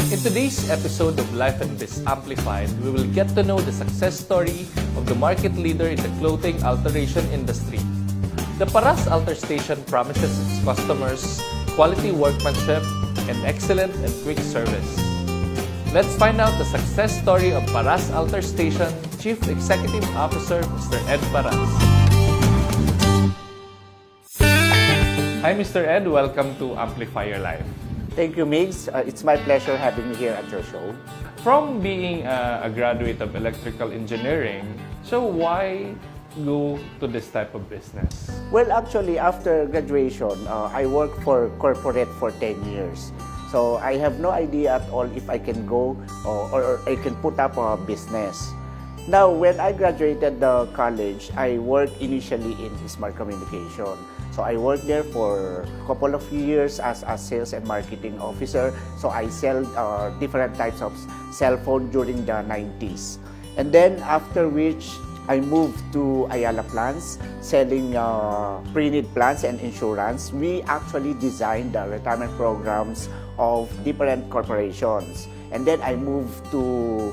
In today's episode of Life and Biz Amplified, we will get to know the success story of the market leader in the clothing alteration industry. The Paras Alter Station promises its customers quality workmanship and excellent and quick service. Let's find out the success story of Paras Alter Station Chief Executive Officer, Mr. Ed Paras. Hi, Mr. Ed. Welcome to Amplify Your Life. Thank you, Migs. It's my pleasure having me here at your show. From being a graduate of electrical engineering, so why go to this type of business? Well, actually, after graduation, I worked for corporate for 10 years. So I have no idea at all if I can go or I can put up a business. Now, when I graduated college, I worked initially in smart communication. So I worked there for a couple of years as a sales and marketing officer. So I sell different types of cell phone during the 90s. And then after which, I moved to Ayala Plans, selling pre-need plans and insurance. We actually designed the retirement programs of different corporations. And then I moved to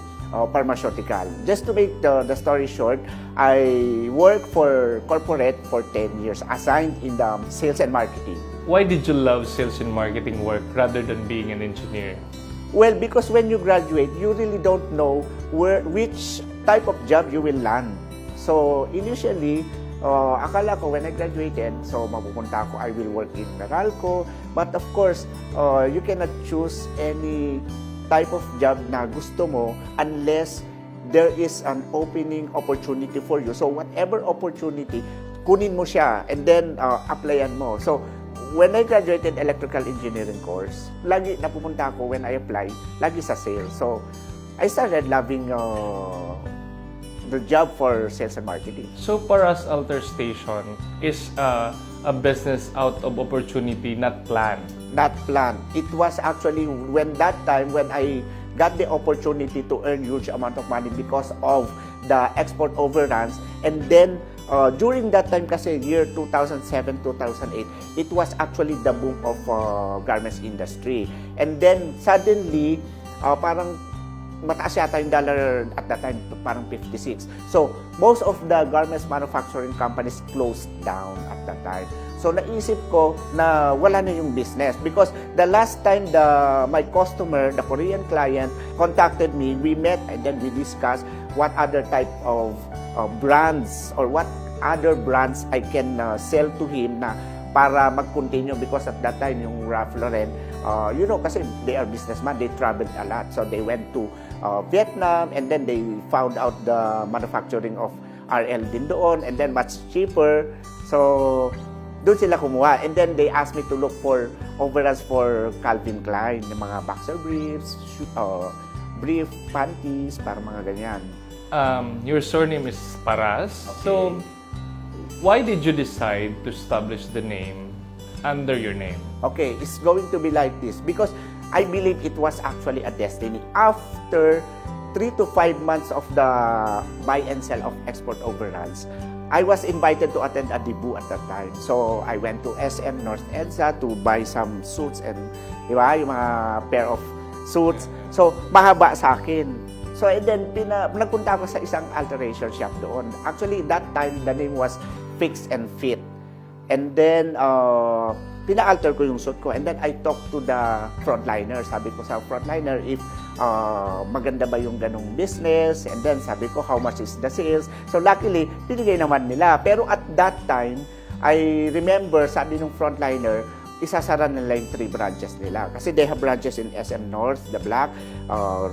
pharmaceutical. Just to make the story short, I worked for corporate for 10 years, assigned in the sales and marketing. Why did you love sales and marketing work rather than being an engineer? Well, because when you graduate, you really don't know which type of job you will land. So initially, akala ko when I graduated, so mapupunta ako, I will work in Meralco. But of course, you cannot choose any type of job na gusto mo unless there is an opening opportunity for you. So whatever opportunity, kunin mo siya and then applyan mo. So when I graduated electrical engineering course, lagi napupunta ako when I apply, lagi sa sales. So I started loving the job for sales and marketing. So Paras Alter Station is a business out of opportunity, not planned. Not planned. It was actually when I got the opportunity to earn huge amount of money because of the export overruns. And then during that time kasi year 2007, 2008, it was actually the boom of garments industry. And then suddenly, parang mataas yata yung dollar at that time, parang 56. So, most of the garments manufacturing companies closed down at that time. So, naisip ko na wala na yung business because the last time my customer, the Korean client, contacted me, we met and then we discussed what other type of brands or what other brands I can sell to him na para mag-continue because at that time yung Ralph Lauren, kasi they are businessmen, they traveled a lot. So they went to Vietnam and then they found out the manufacturing of RL din doon and then much cheaper. So doon sila kumuha. And then they asked me to look for overalls for Calvin Klein, yung mga boxer briefs, brief, panties, para mga ganyan. Your surname is Paras. Okay. So, why did you decide to establish the name under your name? Okay, it's going to be like this because I believe it was actually a destiny. After 3 to 5 months of the buy and sell of export overruns, I was invited to attend a debut at that time. So, I went to SM North EDSA to buy some suits and, di ba, yung mga pair of suits. So, mahaba sa akin. So, and then, nagpunta ako sa isang alteration shop doon. Actually, that time, the name was Fix and Fit. And then, pina-alter ko yung suit ko. And then, I talked to the frontliner. Sabi ko sa frontliner, if maganda ba yung ganong business? And then, sabi ko, how much is the sales? So, luckily, binigay naman nila. Pero at that time, I remember, sabi ng frontliner, isasara nila yung 3 branches nila. Kasi they have branches in SM North, The Black,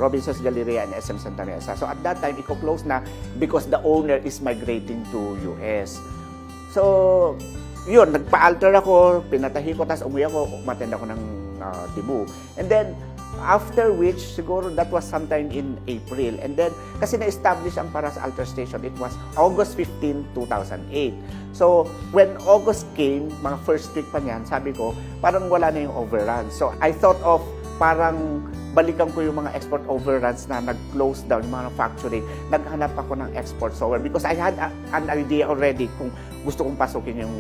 Robinson's Galleria, and SM Santa Mesa. So, at that time, iko-close na because the owner is migrating to US. So, yun, nagpa-alter ako, pinatahi ko, tapos umuwi ako, umattend ako ng debut. And then, after which, siguro that was sometime in April. And then, kasi na-establish ang Paras Alter Station, it was August 15, 2008. So, when August came, mga first week pa niyan, sabi ko, parang wala na yung overrun. So, I thought of parang balikan ko yung mga export overruns na nag-close down yung manufacturing. Naghanap ako ng export software because I had an idea already kung gusto kong pasukin yung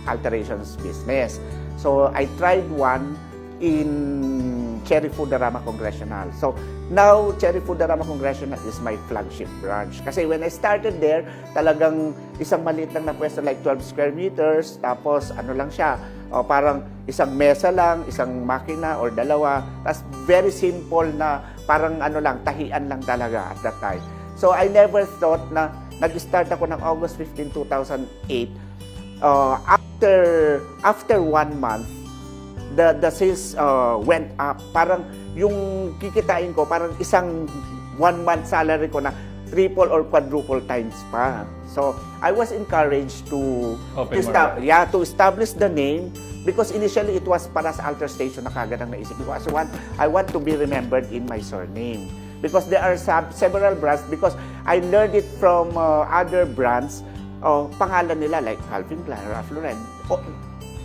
alterations business. So, I tried one in Cherry Foodarama Congressional. So, now, Cherry Foodarama Congressional is my flagship branch. Kasi when I started there, talagang isang maliit lang na pwesto, like 12 square meters, tapos ano lang siya, parang isang mesa lang, isang makina or dalawa, tapos very simple na parang ano lang, tahian lang talaga at that time. So, I never thought na nag-start ako ng August 15, 2008. After 1 month, the sales went up. Parang yung kikitain ko, parang isang 1 month salary ko na triple or quadruple times pa. So, I was encouraged to establish the name because initially it was Paras Alter Station na kagad ang naisip ko. I want to be remembered in my surname. Because there are several brands, because I learned it from other brands, pangalan nila like Calvin Klein, Ralph Lauren,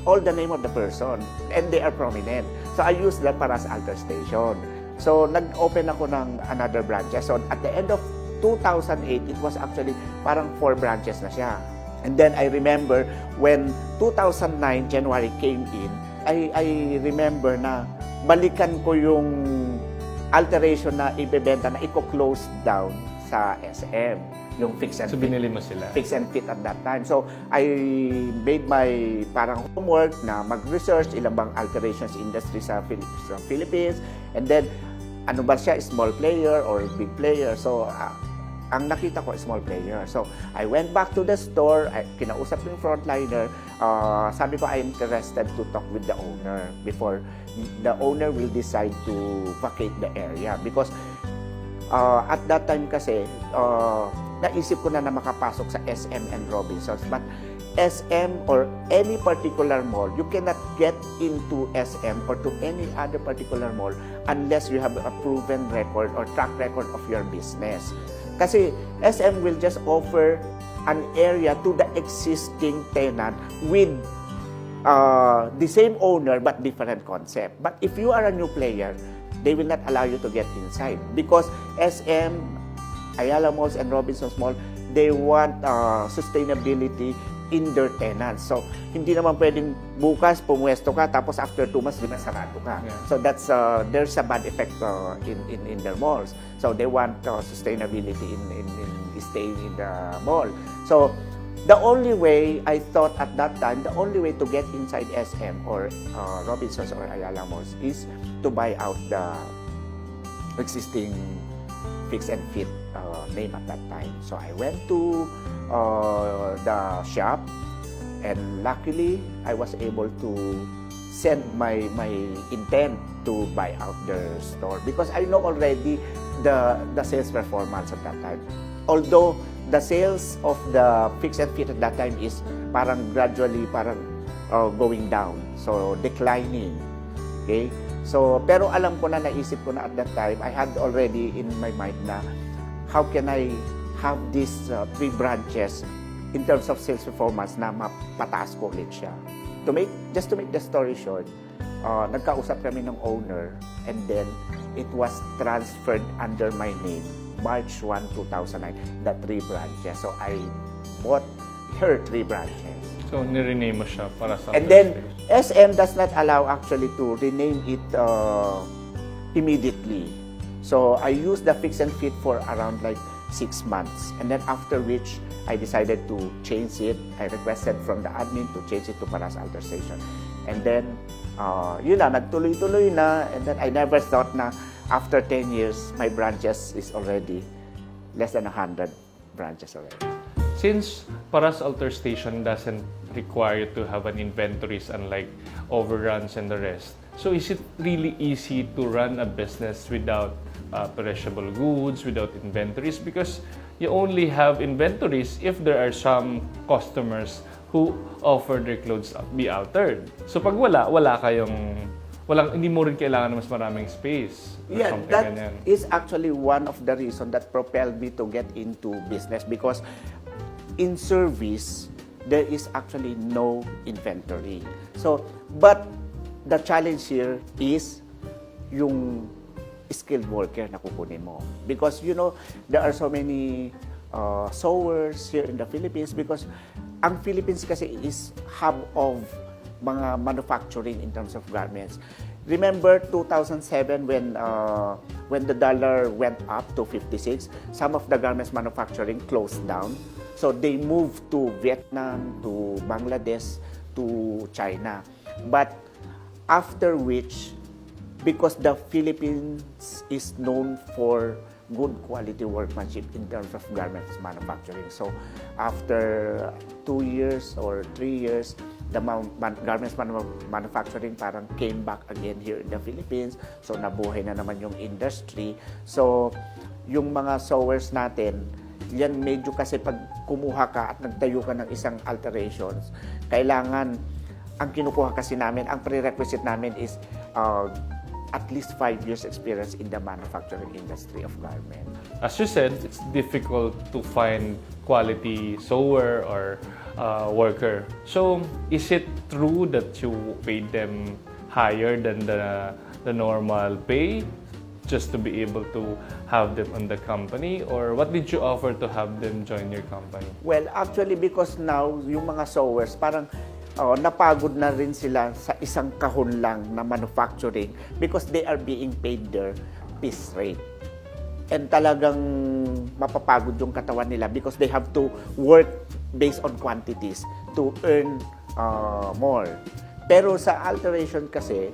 all the name of the person, and they are prominent. So I used that Paras Alter Station. So nag-open ako ng another branches. So at the end of 2008, it was actually parang 4 branches na siya. And then I remember when 2009 January came in, I remember na balikan ko yung alteration na ibebenta na i-close down sa SM, yung fix and So, fit. binili mo sila? Fix and fit at that time. So, I made my parang homework na mag-research ilang bang alterations industry sa Philippines. And then, ano ba siya, small player or big player? So, ang nakita ko, small player. So, I went back to the store, kinausap yung frontliner, sabi ko, I'm interested to talk with the owner before the owner will decide to vacate the area. Because at that time kasi, naisip ko na makapasok sa SM and Robinsons. But SM or any particular mall, you cannot get into SM or to any other particular mall unless you have a proven record or track record of your business. Kasi SM will just offer an area to the existing tenant with the same owner but different concept. But if you are a new player, they will not allow you to get inside because SM, Ayala Malls, and Robinsons Mall, they want sustainability in their tenants. So, hindi naman pwedeng bukas pumwesto ka tapos after 2 months sarado ka. Yeah. So that's there's a bad effect in their malls. So they want sustainability in staying in the mall. So the only way I thought at that time, the only way to get inside SM or Robinsons or Ayala Malls is to buy out the existing fix and fit name at that time. So I went to the shop, and luckily I was able to send my intent to buy out their store because I know already the sales performance at that time. Although the sales of the fix and fit at that time is parang gradually going down, so declining. Okay? So pero alam ko na, naisip ko na at that time, I had already in my mind na how can I have these 3 branches in terms of sales performance na mapataas ko ulit siya. Just to make the story short, nagkausap kami ng owner and then it was transferred under my name March 1, 2009, the 3 branches. So I bought her 3 branches. So, nirename mo siya para sa... And then, SM does not allow actually to rename it immediately. So, I used the fix and fit for around like 6 months. And then after which, I decided to change it. I requested from the admin to change it to Paras Alter Station. And then, yun na, nagtuloy-tuloy na. And then I never thought na after 10 years, my branches is already less than 100 branches already. Since Paras Alter Station doesn't require you to have an inventories unlike overruns and the rest, so is it really easy to run a business without perishable goods, without inventories? Because you only have inventories if there are some customers who offer their clothes be altered. So pag wala kayong, hindi mo rin kailangan ng mas maraming space. Yeah, that is actually one of the reasons that propelled me to get into business because in service, there is actually no inventory. So, but the challenge here is yung skilled worker na kukunin mo. Because, you know, there are so many sewers here in the Philippines because ang Philippines kasi is hub of mga manufacturing in terms of garments. Remember 2007 when the dollar went up to 56, some of the garments manufacturing closed down. So they moved to Vietnam, to Bangladesh, to China. But after which, because the Philippines is known for good quality workmanship in terms of garments manufacturing. So after 2 years or 3 years, the garments manufacturing parang came back again here in the Philippines. So nabuhay na naman yung industry. So yung mga sewers natin, yan medyo kasi pag kumuha ka at nagtayo ka ng isang alterations, kailangan, ang kinukuha kasi namin, ang prerequisite namin is at least 5 years experience in the manufacturing industry of garment. As you said, it's difficult to find quality sewer or worker. So, is it true that you paid them higher than the normal pay just to be able to have them on the company? Or what did you offer to have them join your company? Well, actually, because now, yung mga sewers, parang napagod na rin sila sa isang kahon lang na manufacturing because they are being paid their piece rate. And talagang mapapagod yung katawan nila because they have to work based on quantities to earn more. Pero sa alteration kasi,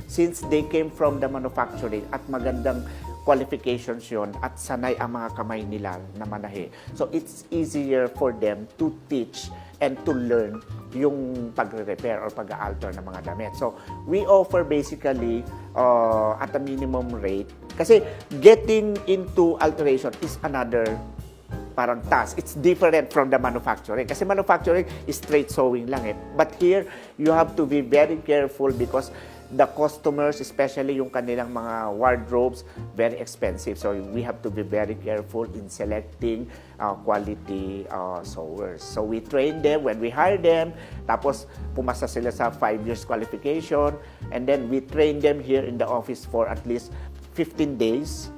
since they came from the manufacturing at magandang qualifications yun at sanay ang mga kamay nila na manahe. So it's easier for them to teach and to learn yung pagre-repair or pag-alter ng mga damit. So we offer basically at a minimum rate. Kasi getting into alteration is another parang task. It's different from the manufacturing. Kasi manufacturing is straight sewing lang eh. But here, you have to be very careful because the customers, especially yung kanilang mga wardrobes, very expensive. So we have to be very careful in selecting quality sewers. So we train them when we hire them, tapos pumasa sila sa 5 years qualification, and then we train them here in the office for at least 15 days,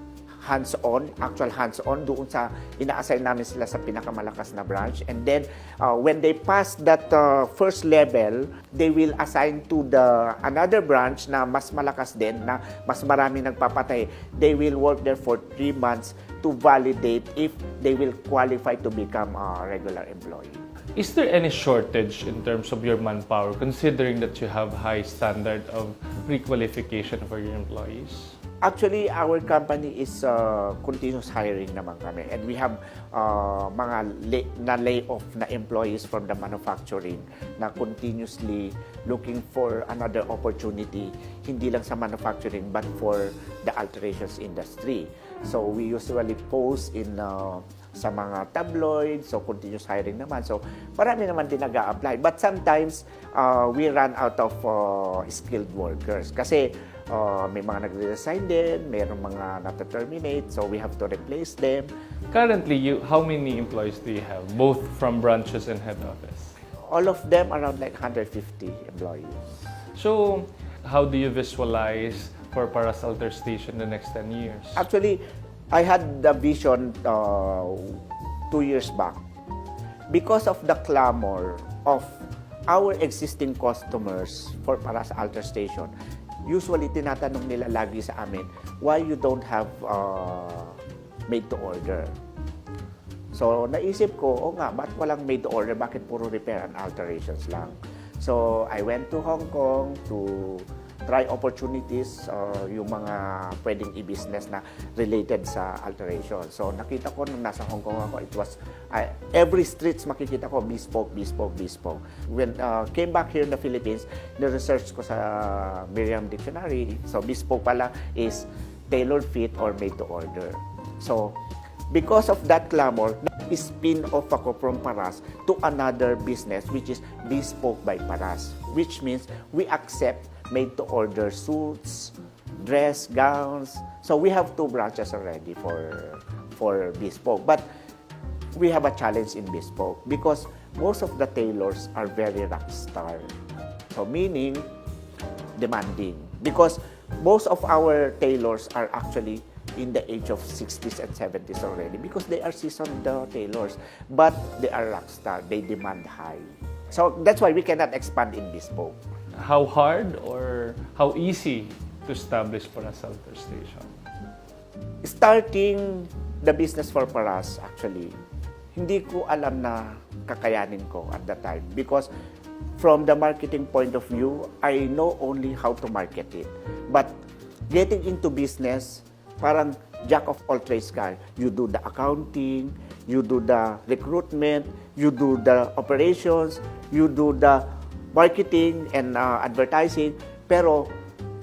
hands-on, actual hands-on, doon sa ina-assign namin sila sa pinakamalakas na branch. And then, when they pass that first level, they will assign to the another branch na mas malakas din, na mas marami nagpapatay. They will work there for 3 months to validate if they will qualify to become a regular employee. Is there any shortage in terms of your manpower, considering that you have high standard of pre-qualification for your employees? Actually, our company is continuous hiring naman kami. And we have mga na-layoff na employees from the manufacturing na continuously looking for another opportunity, hindi lang sa manufacturing but for the alterations industry. So we usually post in sa mga tabloids, so continuous hiring naman. So marami naman din nag-a-apply. But sometimes, we run out of skilled workers. Kasi may mga nagre-resign din, mayroong mga nata-terminate, so we have to replace them. Currently, how many employees do you have, both from branches and head office? All of them around like 150 employees. So, how do you visualize for Paras Alter Station the next 10 years? Actually, I had the vision 2 years back. Because of the clamor of our existing customers for Paras Alter Station, usually tinatanong nila lagi sa amin, why you don't have made to order? So, naisip ko, nga, ba't walang made to order? Bakit puro repair and alterations lang? So, I went to Hong Kong to try opportunities, yung mga pwedeng i-business na related sa alteration. So, nakita ko nung nasa Hong Kong ako, it was, every streets makikita ko, bespoke, bespoke, bespoke. When came back here in the Philippines, na-research ko sa Merriam Dictionary. So, bespoke pala is tailored fit or made to order. So, because of that clamor, spin off ako from Paras to another business which is Bespoke by Paras, which means we accept made-to-order suits, dress, gowns. So we have 2 branches already for Bespoke. But we have a challenge in Bespoke because most of the tailors are very rock star. So meaning, demanding. Because most of our tailors are actually in the age of 60s and 70s already because they are seasoned tailors. But they are rock star. They demand high. So that's why we cannot expand in Bespoke. How hard or how easy to establish Paras Altar Station? Starting the business for Paras, actually, hindi ko alam na kakayanin ko at that time because from the marketing point of view, I know only how to market it. But getting into business, parang jack of all trades ka. You do the accounting, you do the recruitment, you do the operations, you do the marketing and advertising. Pero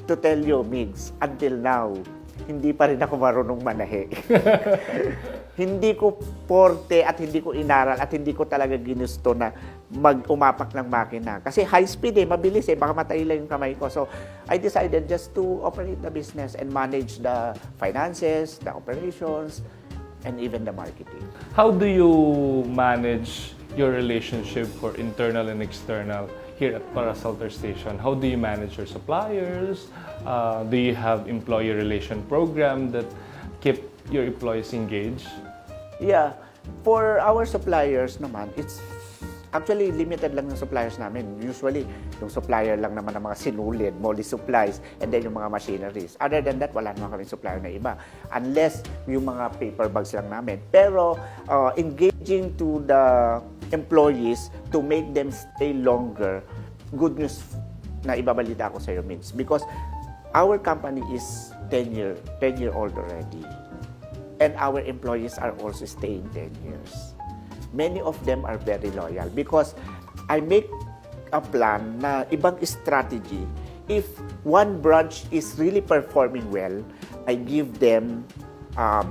to tell you, Migs, until now, hindi pa rin ako marunong manahe. Hindi ko porte at hindi ko inaral at hindi ko talaga ginusto na mag-umapak ng makina. Kasi high speed mabilis baka matay lang yung kamay ko. So, I decided just to operate the business and manage the finances, the operations, and even the marketing. How do you manage your relationship for internal and external here at Paras Altar Station? How do you manage your suppliers? Do you have employee relation program that keep your employees engaged? Yeah. For our suppliers naman, it's actually limited lang yung suppliers namin. Usually, yung supplier lang naman ng mga sinulid, molly supplies, and then yung mga machineries. Other than that, wala naman kami supplier na iba. Unless yung mga paper bags lang namin. Pero, engaging to the employees to make them stay longer, good news na ibabalita ko sa iyo, Migs. Because our company is 10-year-old already. And our employees are also staying 10 years. Many of them are very loyal because I make a plan na ibang strategy. If one branch is really performing well, I give them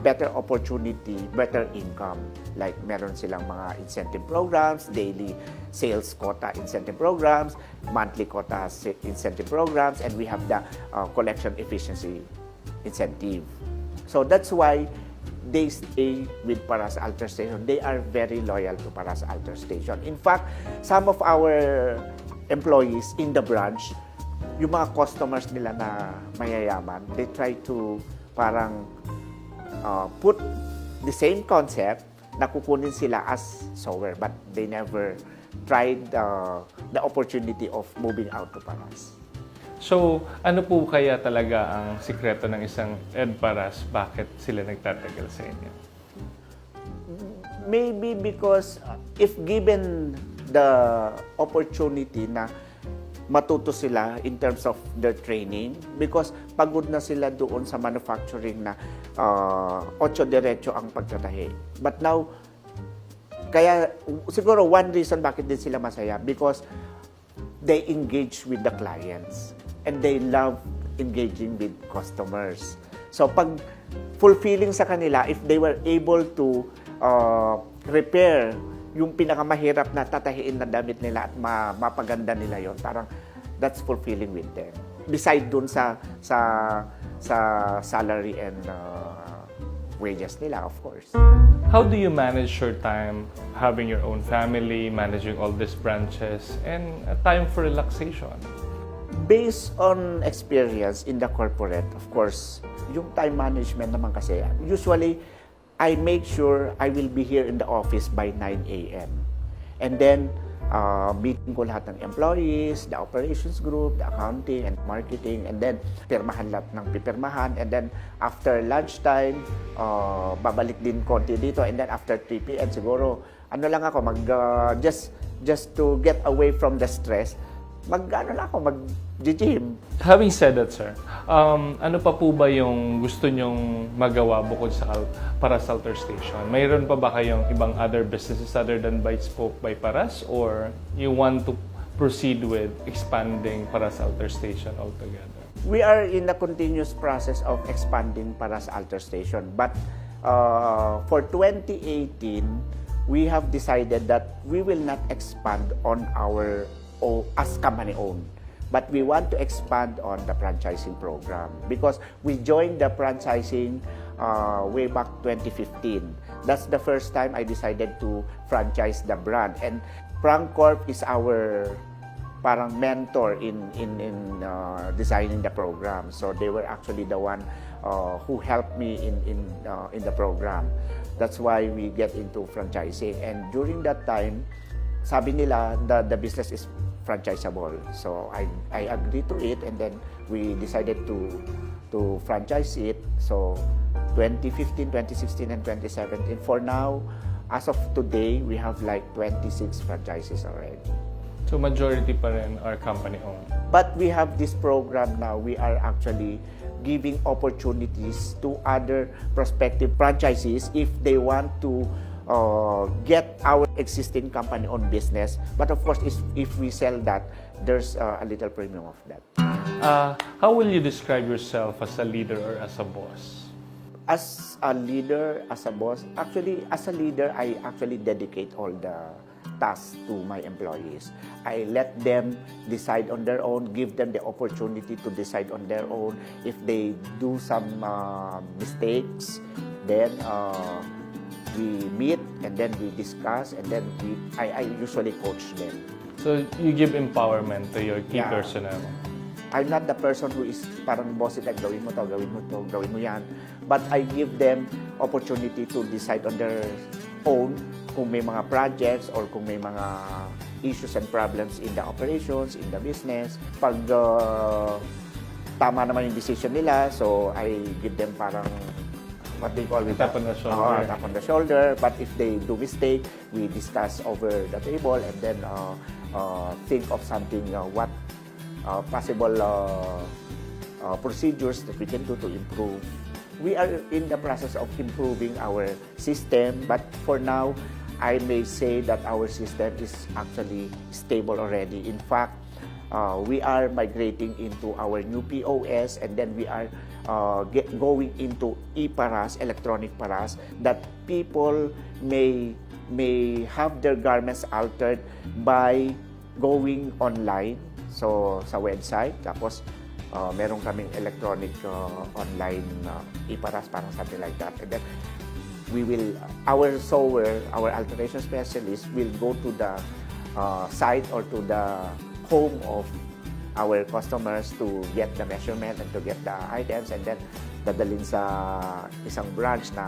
better opportunity, better income. Like meron silang mga incentive programs, daily sales quota incentive programs, monthly quota incentive programs, and we have the collection efficiency incentive. So that's why they stay with Paras Altar Station. They are very loyal to Paras Altar Station. In fact, some of our employees in the branch, yung mga customers nila na mayayaman, they try to parang put the same concept na kukunin sila as sewer, but they never tried the opportunity of moving out to Paras. So, ano po kaya talaga ang sikreto ng isang Ed Paras? Bakit sila nagtatagal sa inyo? Maybe because if given the opportunity na matuto sila in terms of their training, because pagod na sila doon sa manufacturing na 8 diretso ang pagtatahi. But now, kaya siguro one reason bakit din sila masaya, because they engage with the clients. And they love engaging with customers. So, pag fulfilling sa kanila, if they were able to repair yung pinakamahirap na tatahiin na damit nila at mapaganda nila yon, parang that's fulfilling with them. Beside dun sa salary and wages nila, of course. How do you manage your time having your own family, managing all these branches, and a time for relaxation? Based on experience in the corporate, of course, yung time management naman kasi, usually, I make sure I will be here in the office by 9 a.m. And then, meeting ko lahat ng employees, the operations group, the accounting and marketing, and then pirmahan lahat ng pipirmahan. And then, after lunchtime, babalik din konti dito. And then, after 3 p.m. siguro, ano lang ako, just to get away from the stress, mag-gym. Having said that, sir, ano pa po ba yung gusto nyong magawa bukod sa Paras Altar Station? Mayroon pa ba kayong ibang other businesses other than by Spoke by Paras? Or you want to proceed with expanding Paras Altar Station altogether? We are in a continuous process of expanding Paras Altar Station. But for 2018, we have decided that we will not expand on our as company owned. But we want to expand on the franchising program because we joined the franchising way back 2015. That's the first time I decided to franchise the brand. And Frank Corp is our parang mentor in designing the program. So they were actually the one who helped me in the program. That's why we get into franchising. And during that time, sabi nila the business is franchisable. So I agreed to it, and then we decided to franchise it. So 2015, 2016, and 2017. For now, as of today, we have like 26 franchises already. So majority pa rin are company-owned. But we have this program now. We are actually giving opportunities to other prospective franchisees if they want to get our existing company-owned business. But of course, if we sell that, there's a little premium of that. How will you describe yourself as a leader or as a boss? As a leader, as a boss, actually, as a leader, I actually dedicate all the tasks to my employees. I let them decide on their own, give them the opportunity to decide on their own. If they do some mistakes, then we meet and then we discuss, and then I usually coach them. So you give empowerment to your key Yeah. personnel. I'm not the person who is parang bossy type, gawin mo to, gawin mo to, gawin mo yan. But I give them opportunity to decide on their own kung may mga projects or kung may mga issues and problems in the operations, in the business. Pag tama naman yung decision nila, so I give them parang what they call it? Tap on the shoulder. Tap on the shoulder. But if they do mistake, we discuss over the table and then think of something, what possible procedures that we can do to improve. We are in the process of improving our system, but for now, I may say that our system is actually stable already. In fact, we are migrating into our new POS, and then we are going into e-paras, electronic paras, that people may have their garments altered by going online, so sa website, tapos meron kaming electronic online e-paras, parang something like that. And then we will, our sewer, our alteration specialist will go to the site or to the home of our customers to get the measurement and to get the items, and then dadalhin sa isang branch na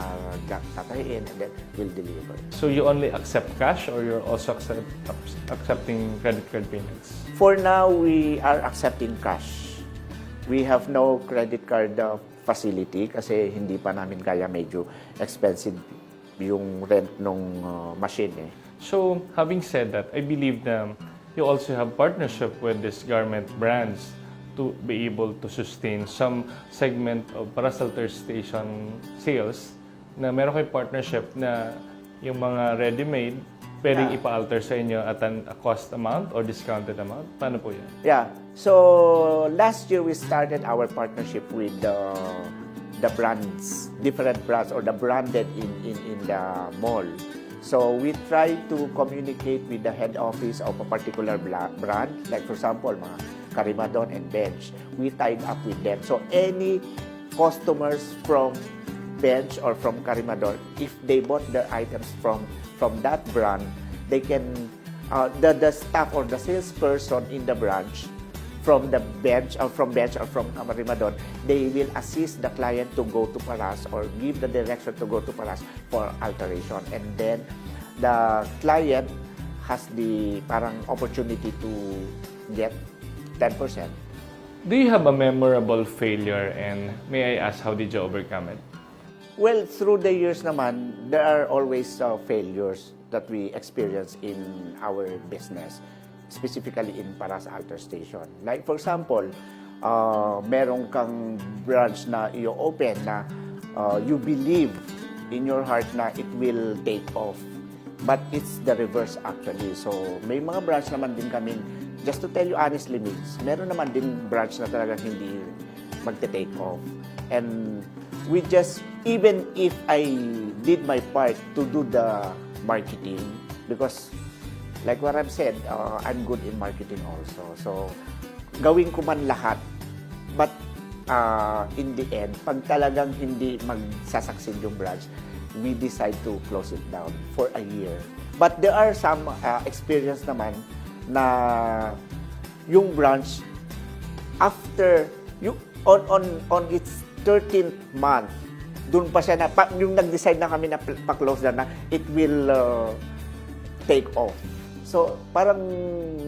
tatahiin, and then we'll deliver. So you only accept cash, or you're also accepting credit card payments? For now, we are accepting cash. We have no credit card facility kasi hindi pa namin kaya, medyo expensive yung rent nung machine eh. So, having said that, I believe that you also have partnership with these garment brands to be able to sustain some segment of Parasalter Station sales na meron kayo partnership na yung mga ready-made pwedeng ipa-alter sa inyo at a cost amount or discounted amount? Paano po yan? Yeah. So, last year we started our partnership with the brands, different brands, or the branded in the mall. So, we try to communicate with the head office of a particular brand. Like, for example, mga Karimadon and Bench. We tied up with them. So, any customers from Bench or from Karimadon, if they bought their items from that brand, they can, the staff or the salesperson in the branch from the Bench or from Karimadon, they will assist the client to go to Paras or give the direction to go to Paras for alteration. And then the client has the parang opportunity to get 10%. Do you have a memorable failure, and may I ask, how did you overcome it? Well, through the years naman, there are always failures that we experience in our business, specifically in Paras Alter Station. Like, for example, merong kang branch na i-open na you believe in your heart na it will take off. But it's the reverse actually. So, may mga branch naman din kaming, just to tell you honestly, Migs, meron naman din branch na talagang hindi magte-take off. And we just, even if I did my part to do the marketing, because like what I've said, I'm good in marketing also. So, gawin ko man lahat. But in the end, pag talagang hindi magsasucceed yung branch, we decide to close it down for a year. But there are some experience naman na yung branch, after, on its 13th month, doon pa siya na, yung nag-decide na kami na pa-close na it will take off. So, parang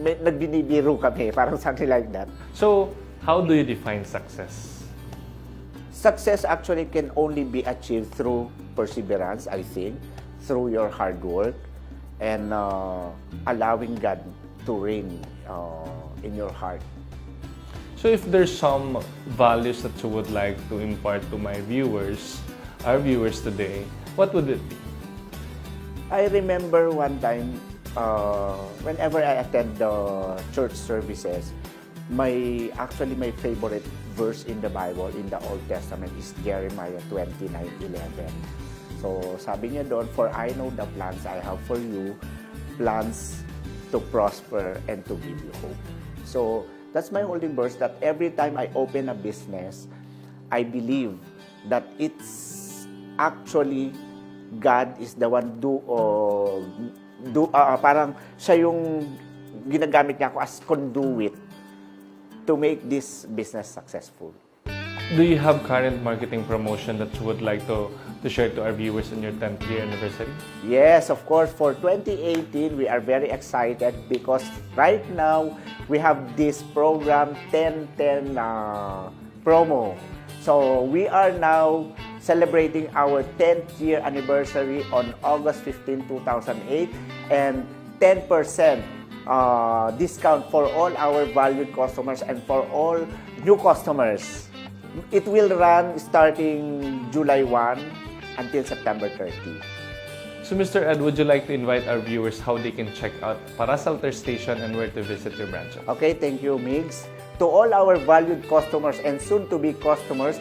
nagbinibiro kami, parang something like that. So, how do you define success? Success actually can only be achieved through perseverance, I think, through your hard work, and allowing God to reign in your heart. So if there's some values that you would like to impart to my viewers, our viewers today, what would it be? I remember one time, whenever I attend the church services, my favorite verse in the Bible, in the Old Testament, is Jeremiah 29:11. So sabi niya doon, "For I know the plans I have for you, plans to prosper and to give you hope." So that's my holy verse, that every time I open a business, I believe that it's actually God is the one parang siya yung ginagamit niya ako as conduit to make this business successful. Do you have current marketing promotion that you would like to share to our viewers in your 10th year anniversary? Yes, of course. For 2018, we are very excited because right now we have this program 10-10 promo. So we are now celebrating our 10th year anniversary on August 15, 2008, and 10% discount for all our valued customers and for all new customers. It will run starting July 1 until September 30. So Mr. Ed, would you like to invite our viewers how they can check out Paras Altar Station and where to visit your branches? Okay, thank you, Migs. To all our valued customers and soon-to-be customers,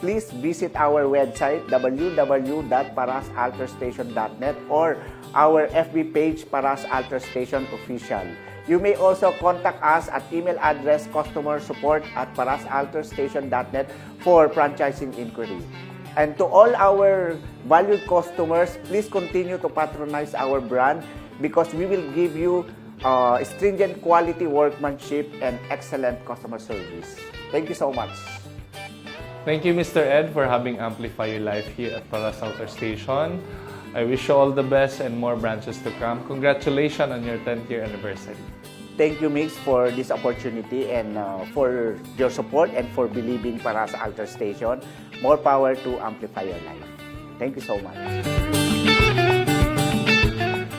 please visit our website, www.parasaltarstation.net, or our FB page, Paras Altar Station Official. You may also contact us at email address customersupport@parasaltarstation.net for franchising inquiry. And to all our valued customers, please continue to patronize our brand because we will give you stringent quality workmanship and excellent customer service. Thank you so much. Thank you, Mr. Ed, for having Amplify Your Life here at Paras Altar Station. I wish you all the best and more branches to come. Congratulations on your 10th year anniversary. Thank you, Mix, for this opportunity and for your support and for believing Paras Altar Station. More power to amplify your life. Thank you so much.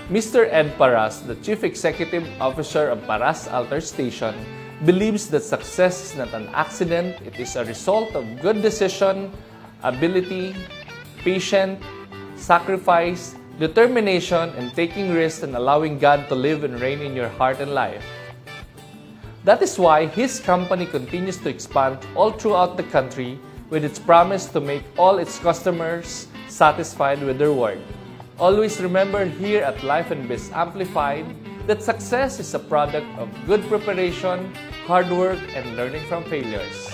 Mr. Ed Paras, the Chief Executive Officer of Paras Altar Station, believes that success is not an accident. It is a result of good decision, ability, patience, sacrifice, determination, and taking risks and allowing God to live and reign in your heart and life. That is why his company continues to expand all throughout the country with its promise to make all its customers satisfied with their work. Always remember here at Life and Biz Amplified that success is a product of good preparation, hard work, and learning from failures.